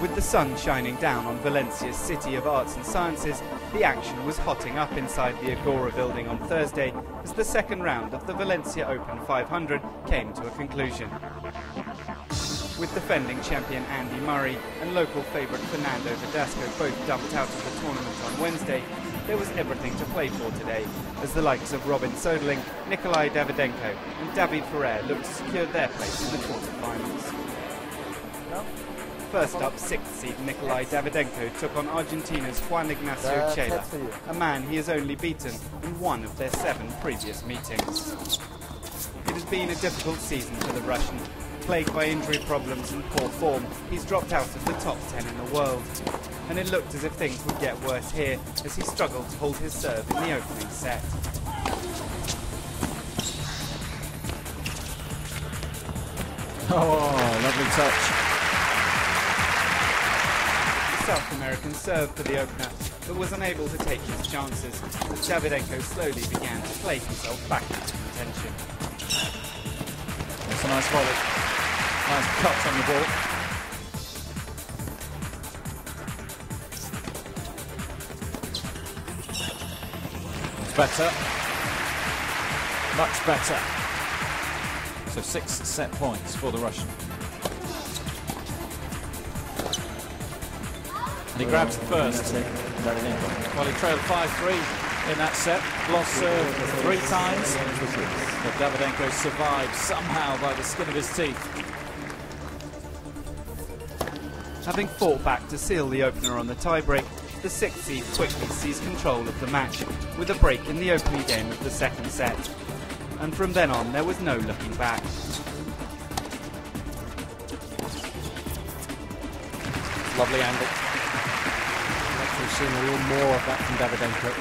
With the sun shining down on Valencia's city of arts and sciences, the action was hotting up inside the Agora building on Thursday as the second round of the Valencia Open 500 came to a conclusion. With defending champion Andy Murray and local favourite Fernando Verdasco both dumped out of the tournament on Wednesday, there was everything to play for today, as the likes of Soderling, Nikolay Davydenko and David Ferrer looked to secure their place in the quarter-finals. First up, 6th seed Nikolay Davydenko took on Argentina's Juan Ignacio Chela, a man he has only beaten in one of their 7 previous meetings. It has been a difficult season for the Russian. Plagued by injury problems and poor form, he's dropped out of the top 10 in the world. And it looked as if things would get worse here as he struggled to hold his serve in the opening set. Oh, lovely touch. The South American served for the opener, but was unable to take his chances as Davydenko slowly began to play himself back into contention. That's a nice volley. Nice cut on the ball. Better. Much better. So 6 set points for the Russian. And he grabs the first. Well, he trailed 5-3 in that set. Lost serve 3 times. But Davydenko survived somehow by the skin of his teeth. Having fought back to seal the opener on the tiebreak, the 6th seed quickly seized control of the match with a break in the opening game of the second set. And from then on, there was no looking back. Lovely angle. We've seen a little more of that from Davydenko.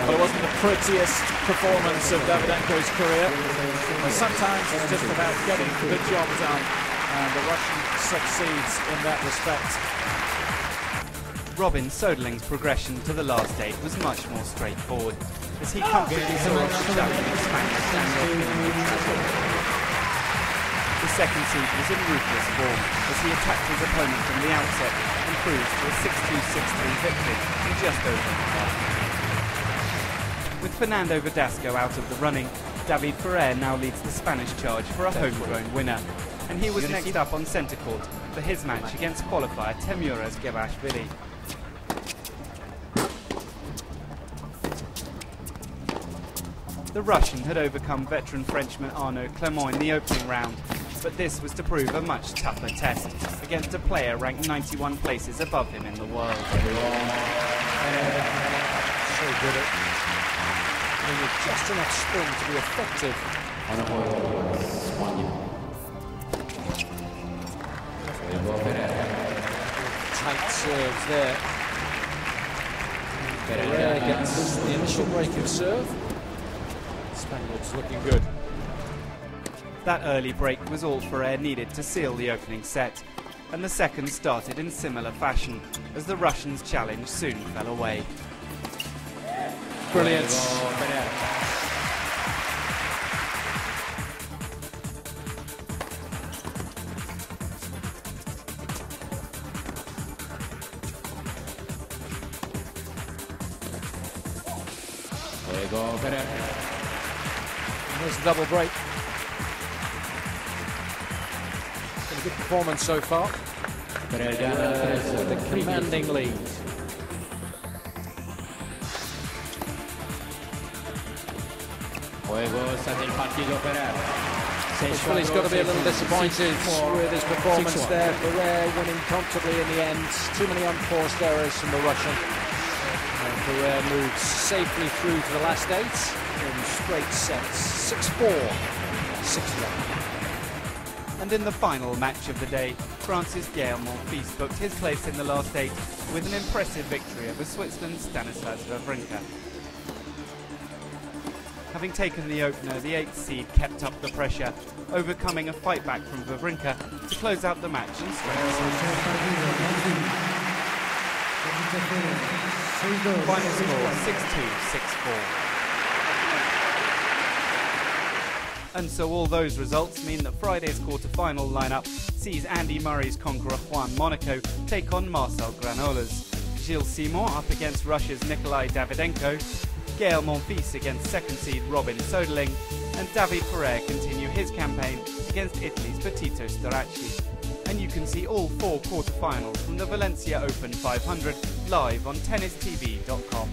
Well, it wasn't the prettiest performance of Davydenko's career. And sometimes it's just about getting the job done, and the Russian succeeds in that respect. Soderling's progression to the last 8 was much more straightforward, as he comfortably solved the challenge of Spanish Daniel. The second seed was in ruthless form, as he attacked his opponent from the outset and cruised to a 6-2, 6-3 victory in just over a half. With Fernando Verdasco out of the running, David Ferrer now leads the Spanish charge for a homegrown winner, and he was next up on centre court for his match against qualifier Temuras Gebashvili. The Russian had overcome veteran Frenchman Arnaud Clément in the opening round, but this was to prove a much tougher test against a player ranked 91 places above him in the world. So good at with just enough spin to be effective. Tight serves there. Ferrer gets the initial break of serve. Spaniards looking good. That early break was all Ferrer needed to seal the opening set, and the second started in similar fashion, as the Russians' challenge soon fell away. Brilliant. There's the double break. Been a good performance so far. The commanding lead. He's got to be a little disappointed with his performance there. Ferrer winning comfortably in the end. Too many unforced errors from the Russian. And Ferrer moves safely through to the last 8 in straight sets. 6-4, 6-1. And in the final match of the day, France's Gael Monfils booked his place in the last 8 with an impressive victory over Switzerland's Stanislas Wawrinka. Having taken the opener, the 8th seed kept up the pressure, overcoming a fight back from Wawrinka to close out the match in straight sets. Final score 6-2, 6-4. And so all those results mean that Friday's quarter-final lineup sees Andy Murray's conqueror Juan Monaco take on Marcel Granola's, Gilles Simon up against Russia's Nikolay Davydenko, Gael Monfils against second seed Robin Soderling, and David Ferrer continue his campaign against Italy's Petito Staracci. And you can see all 4 quarter-finals from the Valencia Open 500 live on tennistv.com.